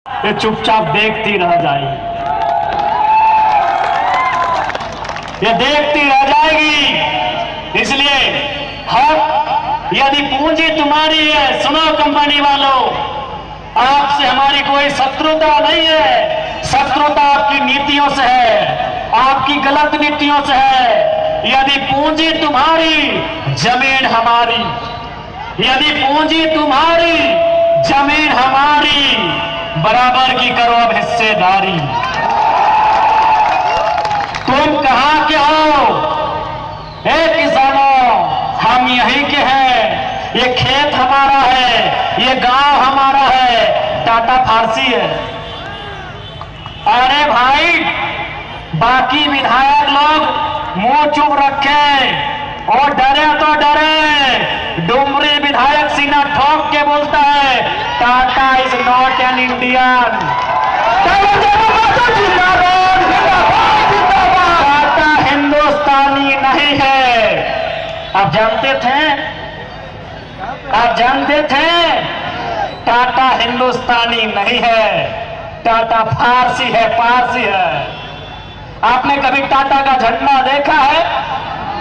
ये चुपचाप देखती रह जाएगी, ये देखती रह जाएगी। इसलिए हम, यदि पूंजी तुम्हारी है, सुनो कंपनी वालों, आपसे हमारी कोई शत्रुता नहीं है। शत्रुता आपकी नीतियों से है, आपकी गलत नीतियों से है। यदि पूंजी तुम्हारी, जमीन हमारी। यदि पूंजी तुम्हारी, जमीन हमारी, बराबर की करो अब हिस्सेदारी। तुम कहां के हो? हे किसानों, हम यहीं के हैं। ये खेत हमारा है, ये गांव हमारा है। टाटा फारसी है। अरे भाई, बाकी विधायक लोग मुंह चुप रखे और डरे तो डरे। डुमरी विधायक सीना ठोक के बोलता है, Tata is not an Indian. Tata हिंदुस्तानी नहीं है। आप जानते थे? आप जानते थे? टाटा हिंदुस्तानी नहीं है, टाटा फारसी है, पारसी है। आपने कभी टाटा का झंडा देखा है?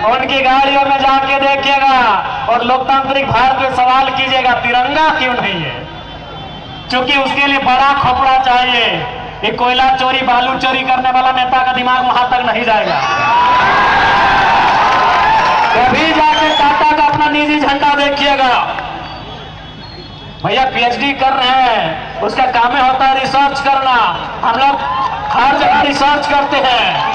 उनकी गाड़ियों में जाके देखिएगा और लोकतांत्रिक भारत में सवाल कीजिएगा, तिरंगा क्यों नहीं है? क्योंकि उसके लिए बड़ा खोपड़ा चाहिए। ये कोयला चोरी, बालू चोरी करने वाला नेता का दिमाग वहां तक नहीं जाएगा। कभी जाके टाटा का अपना निजी झंडा देखिएगा। भैया पीएचडी कर रहे हैं, उसका काम ही होता है रिसर्च करना। हम लोग हर जगह रिसर्च करते हैं।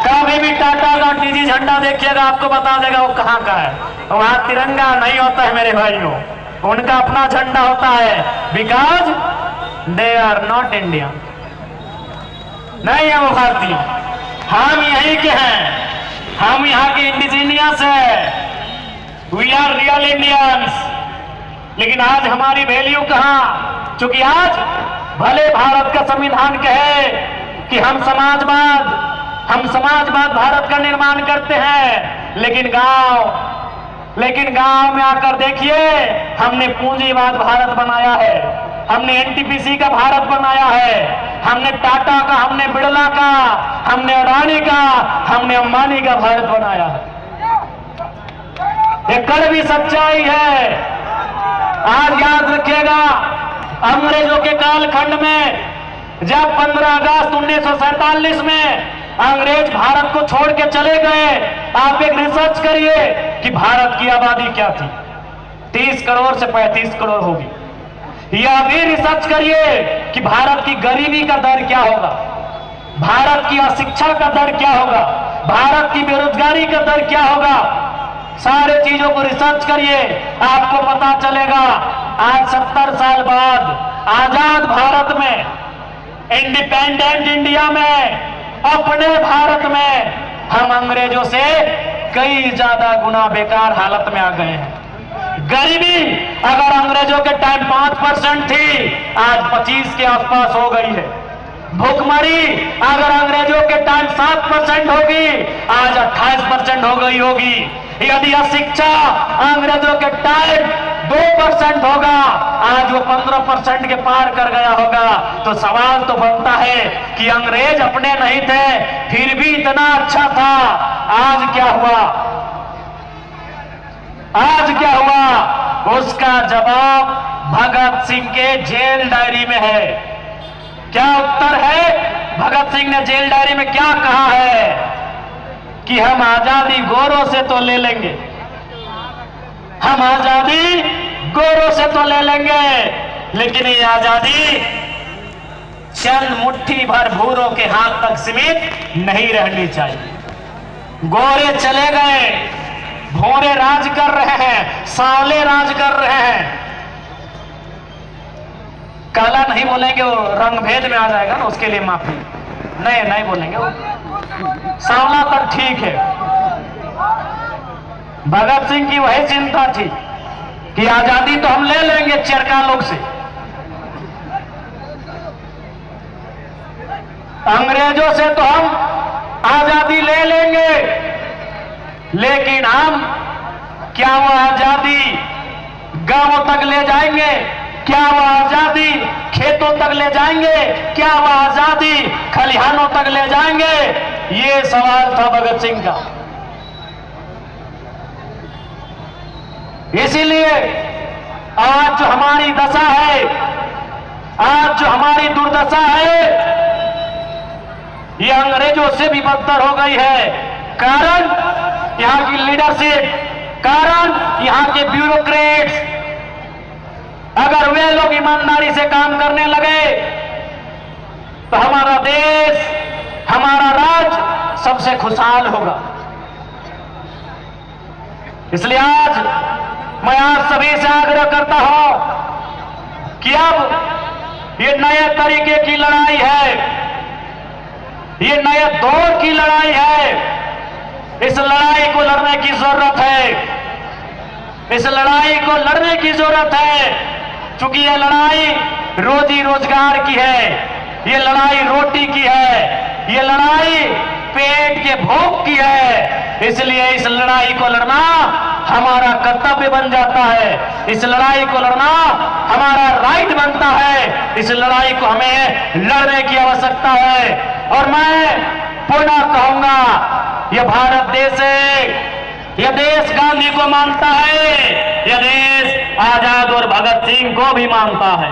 कभी भी टाटा का निजी झंडा देखिएगा, आपको बता देगा वो कहां का है। वहां तिरंगा नहीं होता है मेरे भाइयों, उनका अपना झंडा होता है। Because they are not India, नहीं है वो भारतीय। हम यहीं के हैं, हम यहाँ के इंडिजीनियस है। We are real Indians. लेकिन आज हमारी वैल्यू कहां? क्योंकि आज भले भारत का संविधान कहे कि हम समाजवाद भारत का निर्माण करते हैं, लेकिन गांव में आकर देखिए, हमने पूंजीवाद भारत बनाया है। हमने एनटीपीसी का भारत बनाया है। हमने टाटा का, हमने बिड़ला का, हमने अडानी का, हमने अंबानी का भारत बनाया है। ये कड़वी सच्चाई है। आज याद रखिएगा, अंग्रेजों के कालखंड में जब 15 अगस्त 1947 में अंग्रेज भारत को छोड़ के चले गए, आप एक रिसर्च करिए कि भारत की आबादी क्या थी। 30 करोड़ से 35 करोड़ होगी। यह भी रिसर्च करिए कि भारत की गरीबी का दर क्या होगा, भारत की अशिक्षा का दर क्या होगा, भारत की बेरोजगारी का दर क्या होगा। सारे चीजों को रिसर्च करिए, आपको पता चलेगा। आज 70 साल बाद आजाद भारत में, इंडिपेंडेंट इंडिया में, अपने भारत में हम अंग्रेजों से कई ज्यादा गुना बेकार हालत में आ गए हैं। गरीबी अगर अंग्रेजों के टाइम 5% थी, आज 25 के आसपास हो गई है। भूखमरी अगर अंग्रेजों के टाइम 7% होगी, आज 28% हो गई होगी। यदि अशिक्षा अंग्रेजों के टाइम 2% होगा, आज वो 15% के पार कर गया होगा। तो सवाल तो बनता है कि अंग्रेज अपने नहीं थे, फिर भी इतना अच्छा था। आज क्या हुआ? आज क्या हुआ? उसका जवाब भगत सिंह के जेल डायरी में है। क्या उत्तर है? भगत सिंह ने जेल डायरी में क्या कहा है कि हम आजादी गोरों से तो ले लेंगे, हम आजादी गोरों से तो ले लेंगे, लेकिन ये आजादी चंद मुट्ठी भर भूरों के हाथ तक सीमित नहीं रहनी चाहिए। गोरे चले गए, भूरे राज कर रहे हैं, साले राज कर रहे हैं। काला नहीं बोलेंगे, वो रंग भेद में आ जाएगा ना, उसके लिए माफी। नहीं बोलेंगे वो। सांवला तक ठीक है। भगत सिंह की वही चिंता थी कि आजादी तो हम ले लेंगे चरका लोग से, अंग्रेजों से तो हम आजादी ले लेंगे, लेकिन हम क्या वो आजादी गांवों तक ले जाएंगे? क्या वह आजादी खेतों तक ले जाएंगे? क्या वह आजादी खलिहानों तक ले जाएंगे? ये सवाल था भगत सिंह का। इसीलिए आज जो हमारी दशा है, आज जो हमारी दुर्दशा है, ये अंग्रेजों से भी बदतर हो गई है। कारण यहां की लीडरशिप, कारण यहां के ब्यूरोक्रेट्स। अगर वे लोग ईमानदारी से काम करने लगे तो हमारा देश, हमारा राज्य सबसे खुशहाल होगा। इसलिए आज मैं आप सभी से आग्रह करता हूं कि अब ये नए तरीके की लड़ाई है, ये नए दौर की लड़ाई है। इस लड़ाई को लड़ने की जरूरत है, इस लड़ाई को लड़ने की जरूरत है। क्योंकि ये लड़ाई रोजी रोजगार की है, ये लड़ाई रोटी की है, ये लड़ाई पेट के भूख की है। इसलिए इस लड़ाई को लड़ना हमारा कर्तव्य बन जाता है, इस लड़ाई को लड़ना हमारा राइट बनता है, इस लड़ाई को हमें लड़ने की आवश्यकता है। और मैं पुनः कहूंगा, यह भारत देश है, यह देश गांधी को मानता है, यह देश आजाद और भगत सिंह को भी मानता है।